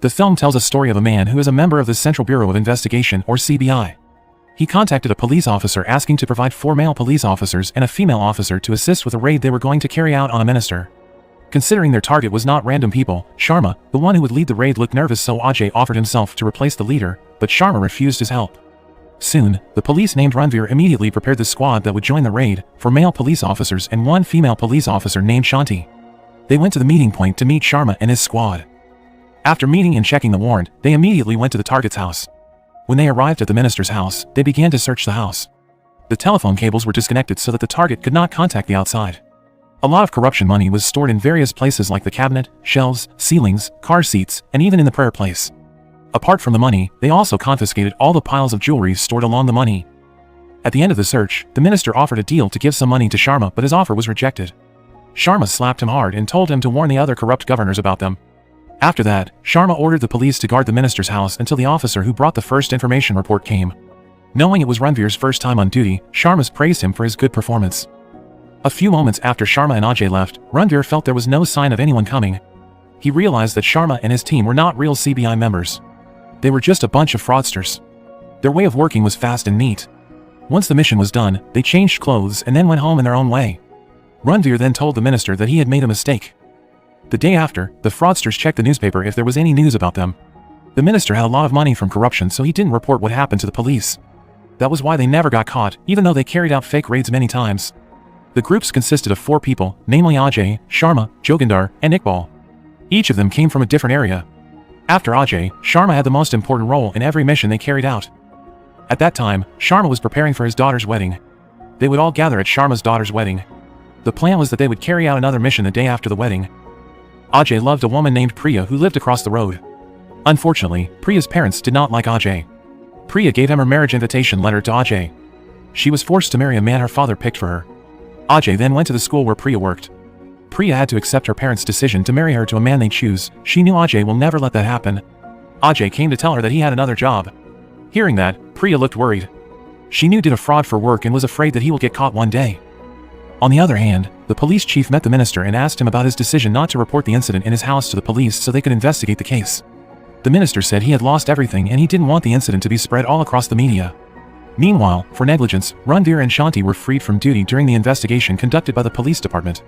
The film tells a story of a man who is a member of the Central Bureau of Investigation, or CBI. He contacted a police officer asking to provide 4 male police officers and a female officer to assist with a raid they were going to carry out on a minister. Considering their target was not random people, Sharma, the one who would lead the raid, looked nervous, so Ajay offered himself to replace the leader, but Sharma refused his help. Soon, the police named Ranveer immediately prepared the squad that would join the raid, 4 male police officers and 1 female police officer named Shanti. They went to the meeting point to meet Sharma and his squad. After meeting and checking the warrant, they immediately went to the target's house. When they arrived at the minister's house, they began to search the house. The telephone cables were disconnected so that the target could not contact the outside. A lot of corruption money was stored in various places like the cabinet, shelves, ceilings, car seats, and even in the prayer place. Apart from the money, they also confiscated all the piles of jewelry stored along the money. At the end of the search, the minister offered a deal to give some money to Sharma, but his offer was rejected. Sharma slapped him hard and told him to warn the other corrupt governors about them. After that, Sharma ordered the police to guard the minister's house until the officer who brought the first information report came. Knowing it was Ranveer's first time on duty, Sharma praised him for his good performance. A few moments after Sharma and Ajay left, Ranveer felt there was no sign of anyone coming. He realized that Sharma and his team were not real CBI members. They were just a bunch of fraudsters. Their way of working was fast and neat. Once the mission was done, they changed clothes and then went home in their own way. Ranveer then told the minister that he had made a mistake. The day after, the fraudsters checked the newspaper if there was any news about them. The minister had a lot of money from corruption, so he didn't report what happened to the police. That was why they never got caught, even though they carried out fake raids many times. The groups consisted of 4 people, namely Ajay, Sharma, Joginder, and Iqbal. Each of them came from a different area. After Ajay, Sharma had the most important role in every mission they carried out. At that time, Sharma was preparing for his daughter's wedding. They would all gather at Sharma's daughter's wedding. The plan was that they would carry out another mission the day after the wedding. Ajay loved a woman named Priya who lived across the road. Unfortunately, Priya's parents did not like Ajay. Priya gave him her marriage invitation letter to Ajay. She was forced to marry a man her father picked for her. Ajay then went to the school where Priya worked. Priya had to accept her parents' decision to marry her to a man they choose. She knew Ajay will never let that happen. Ajay came to tell her that he had another job. Hearing that, Priya looked worried. She knew he did a fraud for work and was afraid that he will get caught one day. On the other hand, the police chief met the minister and asked him about his decision not to report the incident in his house to the police so they could investigate the case. The minister said he had lost everything and he didn't want the incident to be spread all across the media. Meanwhile, for negligence, Ranveer and Shanti were freed from duty during the investigation conducted by the police department.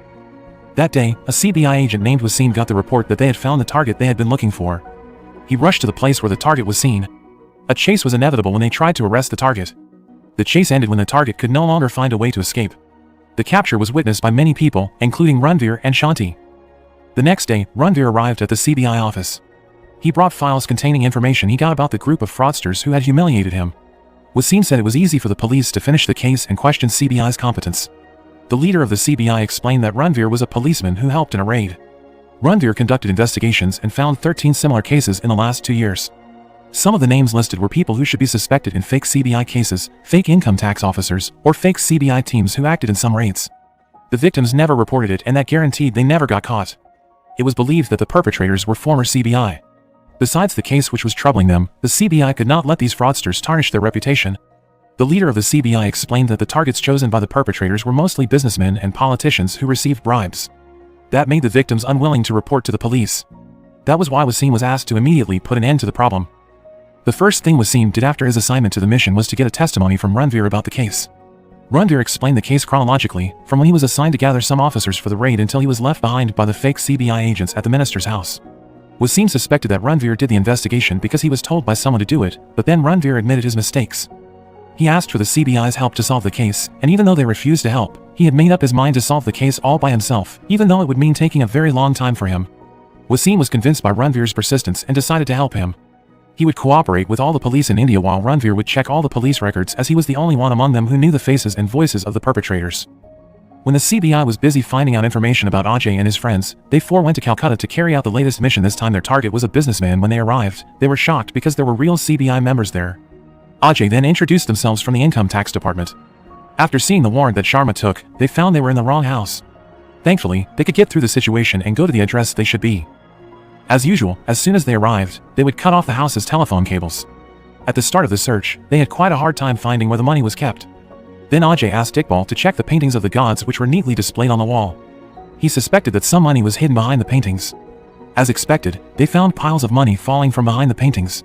That day, a CBI agent named Wasim got the report that they had found the target they had been looking for. He rushed to the place where the target was seen. A chase was inevitable when they tried to arrest the target. The chase ended when the target could no longer find a way to escape. The capture was witnessed by many people, including Ranveer and Shanti. The next day, Ranveer arrived at the CBI office. He brought files containing information he got about the group of fraudsters who had humiliated him. Wasim said it was easy for the police to finish the case and question CBI's competence. The leader of the CBI explained that Ranveer was a policeman who helped in a raid. Ranveer conducted investigations and found 13 similar cases in the last 2 years. Some of the names listed were people who should be suspected in fake CBI cases, fake income tax officers, or fake CBI teams who acted in some raids. The victims never reported it, and that guaranteed they never got caught. It was believed that the perpetrators were former CBI. Besides the case which was troubling them, the CBI could not let these fraudsters tarnish their reputation. The leader of the CBI explained that the targets chosen by the perpetrators were mostly businessmen and politicians who received bribes. That made the victims unwilling to report to the police. That was why Wasim was asked to immediately put an end to the problem. The first thing Wasim did after his assignment to the mission was to get a testimony from Ranveer about the case. Ranveer explained the case chronologically, from when he was assigned to gather some officers for the raid until he was left behind by the fake CBI agents at the minister's house. Wasim suspected that Ranveer did the investigation because he was told by someone to do it, but then Ranveer admitted his mistakes. He asked for the CBI's help to solve the case, and even though they refused to help, he had made up his mind to solve the case all by himself, even though it would mean taking a very long time for him. Wasim was convinced by Ranveer's persistence and decided to help him. He would cooperate with all the police in India while Ranveer would check all the police records, as he was the only one among them who knew the faces and voices of the perpetrators. When the CBI was busy finding out information about Ajay and his friends, they 4 went to Calcutta to carry out the latest mission. This time their target was a businessman. When they arrived, they were shocked because there were real CBI members there. Ajay then introduced themselves from the income tax department. After seeing the warrant that Sharma took, they found they were in the wrong house. Thankfully, they could get through the situation and go to the address they should be. As usual, as soon as they arrived, they would cut off the house's telephone cables. At the start of the search, they had quite a hard time finding where the money was kept. Then Ajay asked Iqbal to check the paintings of the gods which were neatly displayed on the wall. He suspected that some money was hidden behind the paintings. As expected, they found piles of money falling from behind the paintings.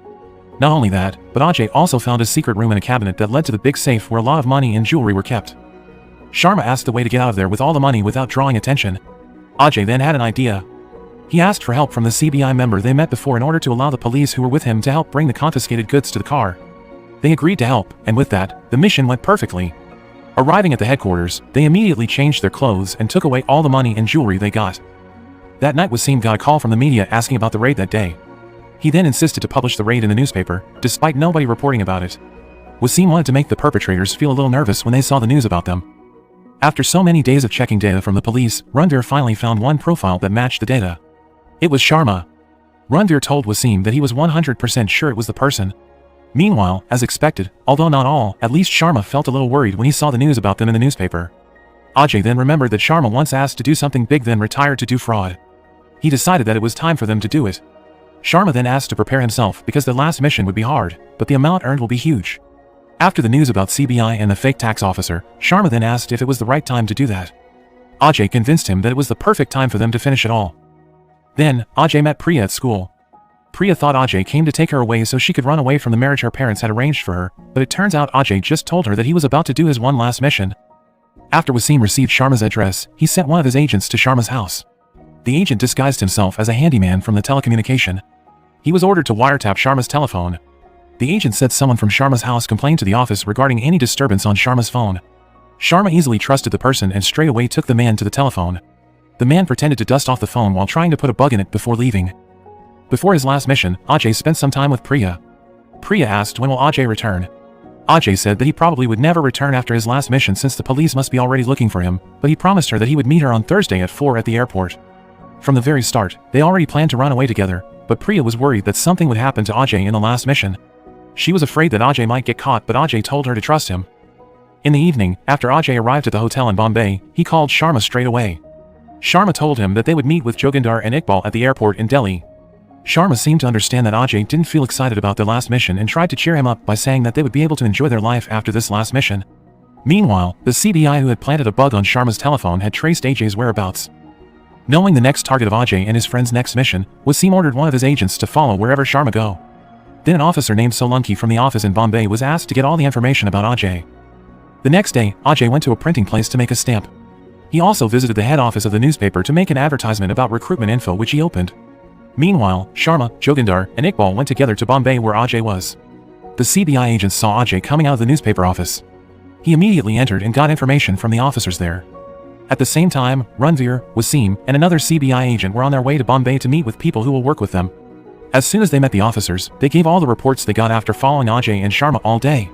Not only that, but Akshay also found a secret room in a cabinet that led to the big safe where a lot of money and jewelry were kept. Sharma asked the way to get out of there with all the money without drawing attention. Akshay then had an idea. He asked for help from the CBI member they met before in order to allow the police who were with him to help bring the confiscated goods to the car. They agreed to help, and with that, the mission went perfectly. Arriving at the headquarters, they immediately changed their clothes and took away all the money and jewelry they got. That night Wasim got a call from the media asking about the raid that day. He then insisted to publish the raid in the newspaper, despite nobody reporting about it. Wasim wanted to make the perpetrators feel a little nervous when they saw the news about them. After so many days of checking data from the police, Ranveer finally found one profile that matched the data. It was Sharma. Ranveer told Wasim that he was 100% sure it was the person. Meanwhile, as expected, although not all, at least Sharma felt a little worried when he saw the news about them in the newspaper. Akshay then remembered that Sharma once asked to do something big then retired to do fraud. He decided that it was time for them to do it. Sharma then asked to prepare himself because the last mission would be hard, but the amount earned will be huge. After the news about CBI and the fake tax officer, Sharma then asked if it was the right time to do that. Akshay convinced him that it was the perfect time for them to finish it all. Then, Akshay met Priya at school. Priya thought Akshay came to take her away so she could run away from the marriage her parents had arranged for her, but it turns out Akshay just told her that he was about to do his one last mission. After Wasim received Sharma's address, he sent one of his agents to Sharma's house. The agent disguised himself as a handyman from the telecommunication. He was ordered to wiretap Sharma's telephone. The agent said someone from Sharma's house complained to the office regarding any disturbance on Sharma's phone. Sharma easily trusted the person and straight away took the man to the telephone. The man pretended to dust off the phone while trying to put a bug in it before leaving. Before his last mission, Akshay spent some time with Priya. Priya asked when will Akshay return. Akshay said that he probably would never return after his last mission since the police must be already looking for him, but he promised her that he would meet her on Thursday at 4 at the airport. From the very start, they already planned to run away together, but Priya was worried that something would happen to Akshay in the last mission. She was afraid that Akshay might get caught, but Akshay told her to trust him. In the evening, after Akshay arrived at the hotel in Bombay, he called Sharma straight away. Sharma told him that they would meet with Joginder and Iqbal at the airport in Delhi. Sharma seemed to understand that Akshay didn't feel excited about their last mission and tried to cheer him up by saying that they would be able to enjoy their life after this last mission. Meanwhile, the CBI who had planted a bug on Sharma's telephone had traced Ajay's whereabouts. Knowing the next target of Akshay and his friend's next mission, Wasim ordered one of his agents to follow wherever Sharma go. Then an officer named Solanki from the office in Bombay was asked to get all the information about Akshay. The next day, Akshay went to a printing place to make a stamp. He also visited the head office of the newspaper to make an advertisement about recruitment info which he opened. Meanwhile, Sharma, Joginder, and Iqbal went together to Bombay where Akshay was. The CBI agents saw Akshay coming out of the newspaper office. He immediately entered and got information from the officers there. At the same time, Ranveer, Wasim, and another CBI agent were on their way to Bombay to meet with people who will work with them. As soon as they met the officers, they gave all the reports they got after following Akshay and Sharma all day.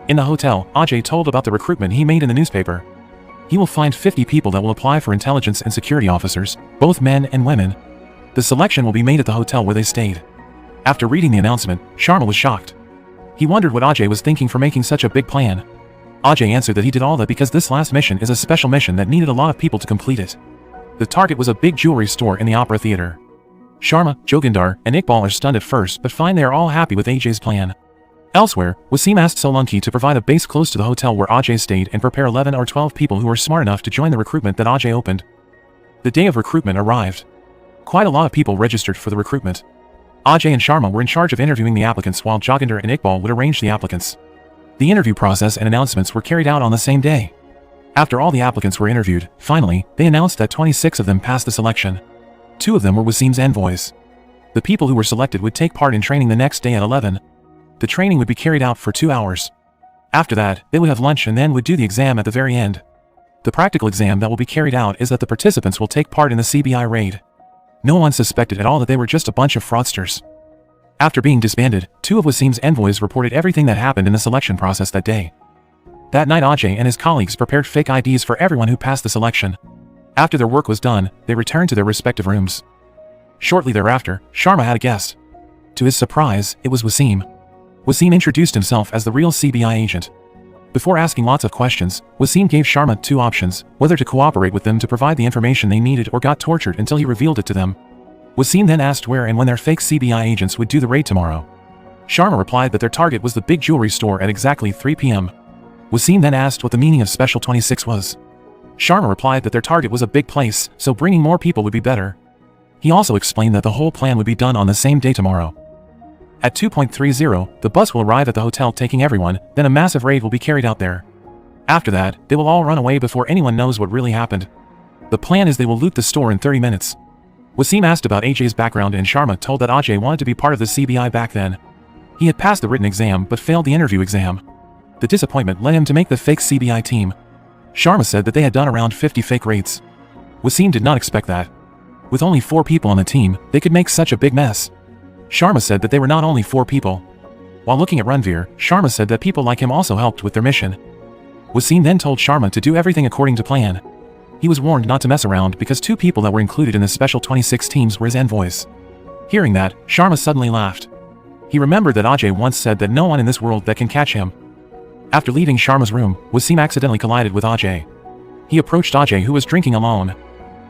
In the hotel, Akshay told about the recruitment he made in the newspaper. He will find 50 people that will apply for intelligence and security officers, both men and women. The selection will be made at the hotel where they stayed. After reading the announcement, Sharma was shocked. He wondered what Akshay was thinking for making such a big plan. Akshay answered that he did all that because this last mission is a special mission that needed a lot of people to complete it. The target was a big jewelry store in the opera theater. Sharma, Joginder, and Iqbal are stunned at first but find they are all happy with Ajay's plan. Elsewhere, Wasim asked Solanki to provide a base close to the hotel where Akshay stayed and prepare 11 or 12 people who were smart enough to join the recruitment that Akshay opened. The day of recruitment arrived. Quite a lot of people registered for the recruitment. Akshay and Sharma were in charge of interviewing the applicants while Joginder and Iqbal would arrange the applicants. The interview process and announcements were carried out on the same day. After all the applicants were interviewed, finally, they announced that 26 of them passed the selection. 2 of them were Wasim's envoys. The people who were selected would take part in training the next day at 11. The training would be carried out for 2 hours. After that, they would have lunch and then would do the exam at the very end. The practical exam that will be carried out is that the participants will take part in the CBI raid. No one suspected at all that they were just a bunch of fraudsters. After being disbanded, 2 of Wasim's envoys reported everything that happened in the selection process that day. That night Akshay and his colleagues prepared fake IDs for everyone who passed the selection. After their work was done, they returned to their respective rooms. Shortly thereafter, Sharma had a guest. To his surprise, it was Wasim. Wasim introduced himself as the real CBI agent. Before asking lots of questions, Wasim gave Sharma 2 options, whether to cooperate with them to provide the information they needed or got tortured until he revealed it to them. Wasim then asked where and when their fake CBI agents would do the raid tomorrow. Sharma replied that their target was the big jewelry store at exactly 3 p.m. Wasim then asked what the meaning of Special 26 was. Sharma replied that their target was a big place, so bringing more people would be better. He also explained that the whole plan would be done on the same day tomorrow. At 2:30, the bus will arrive at the hotel taking everyone, then a massive raid will be carried out there. After that, they will all run away before anyone knows what really happened. The plan is they will loot the store in 30 minutes. Wasim asked about Ajay's background and Sharma told that Ajay wanted to be part of the CBI back then. He had passed the written exam but failed the interview exam. The disappointment led him to make the fake CBI team. Sharma said that they had done around 50 fake raids. Wasim did not expect that. With only 4 people on the team, they could make such a big mess. Sharma said that they were not only 4 people. While looking at Ranveer, Sharma said that people like him also helped with their mission. Wasim then told Sharma to do everything according to plan. He was warned not to mess around because 2 people that were included in the special 26 teams were his envoys. Hearing that, Sharma suddenly laughed. He remembered that Ajay once said that no one in this world that can catch him. After leaving Sharma's room, Wasim accidentally collided with Ajay. He approached Ajay who was drinking alone.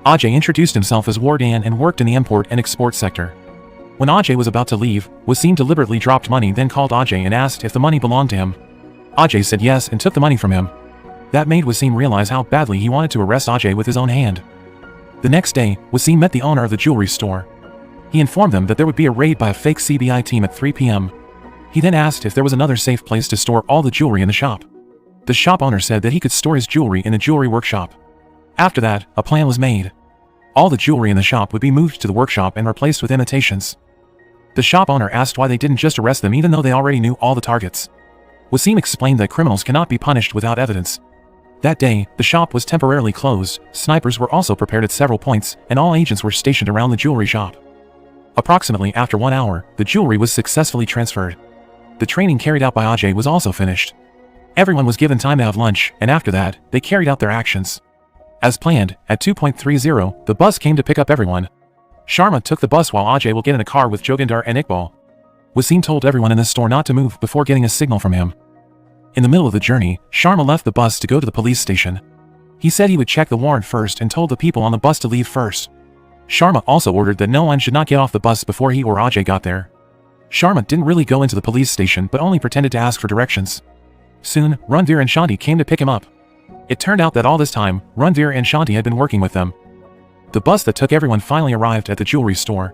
Ajay introduced himself as Wardan and worked in the import and export sector. When Ajay was about to leave, Wasim deliberately dropped money then called Ajay and asked if the money belonged to him. Ajay said yes and took the money from him. That made Wasim realize how badly he wanted to arrest Ajay with his own hand. The next day, Wasim met the owner of the jewelry store. He informed them that there would be a raid by a fake CBI team at 3 p.m. He then asked if there was another safe place to store all the jewelry in the shop. The shop owner said that he could store his jewelry in the jewelry workshop. After that, a plan was made. All the jewelry in the shop would be moved to the workshop and replaced with imitations. The shop owner asked why they didn't just arrest them even though they already knew all the targets. Wasim explained that criminals cannot be punished without evidence. That day, the shop was temporarily closed, snipers were also prepared at several points, and all agents were stationed around the jewelry shop. Approximately after 1 hour, the jewelry was successfully transferred. The training carried out by Ajay was also finished. Everyone was given time to have lunch, and after that, they carried out their actions. As planned, at 2:30, the bus came to pick up everyone. Sharma took the bus while Ajay will get in a car with Joginder and Iqbal. Wasim told everyone in the store not to move before getting a signal from him. In the middle of the journey, Sharma left the bus to go to the police station. He said he would check the warrant first and told the people on the bus to leave first. Sharma also ordered that no one should not get off the bus before he or Ajay got there. Sharma didn't really go into the police station but only pretended to ask for directions. Soon, Ranveer and Shanti came to pick him up. It turned out that all this time, Ranveer and Shanti had been working with them. The bus that took everyone finally arrived at the jewelry store.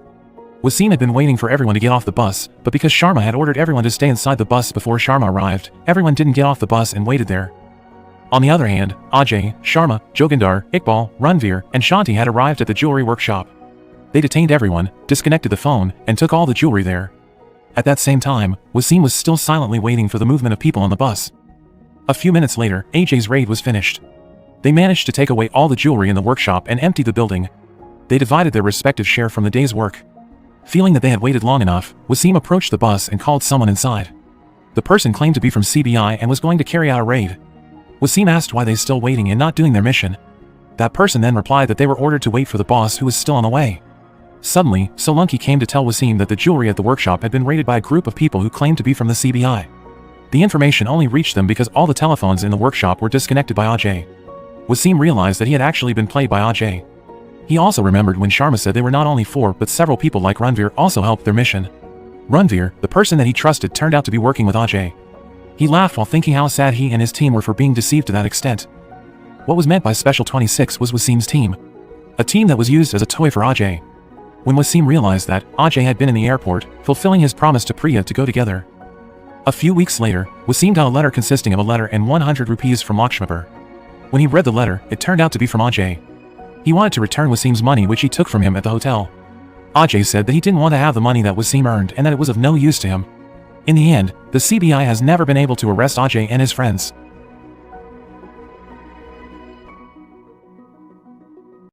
Wasim had been waiting for everyone to get off the bus, but because Sharma had ordered everyone to stay inside the bus before Sharma arrived, everyone didn't get off the bus and waited there. On the other hand, Ajay, Sharma, Joginder, Iqbal, Ranveer, and Shanti had arrived at the jewelry workshop. They detained everyone, disconnected the phone, and took all the jewelry there. At that same time, Wasim was still silently waiting for the movement of people on the bus. A few minutes later, Ajay's raid was finished. They managed to take away all the jewelry in the workshop and empty the building. They divided their respective share from the day's work. Feeling that they had waited long enough, Wasim approached the bus and called someone inside. The person claimed to be from CBI and was going to carry out a raid. Wasim asked why they still waiting and not doing their mission. That person then replied that they were ordered to wait for the boss who was still on the way. Suddenly, Solanki came to tell Wasim that the jewelry at the workshop had been raided by a group of people who claimed to be from the CBI. The information only reached them because all the telephones in the workshop were disconnected by Ajay. Wasim realized that he had actually been played by Ajay. He also remembered when Sharma said they were not only 4 but several people like Ranveer also helped their mission. Ranveer, the person that he trusted, turned out to be working with Ajay. He laughed while thinking how sad he and his team were for being deceived to that extent. What was meant by Special 26 was Wasim's team. A team that was used as a toy for Ajay. When Wasim realized that, Ajay had been in the airport, fulfilling his promise to Priya to go together. A few weeks later, Wasim got a letter consisting of a letter and 100 rupees from Lakshmipur. When he read the letter, it turned out to be from Ajay. He wanted to return Wasim's money which he took from him at the hotel. Ajay said that he didn't want to have the money that Wasim earned and that it was of no use to him. In the end, the CBI has never been able to arrest Ajay and his friends.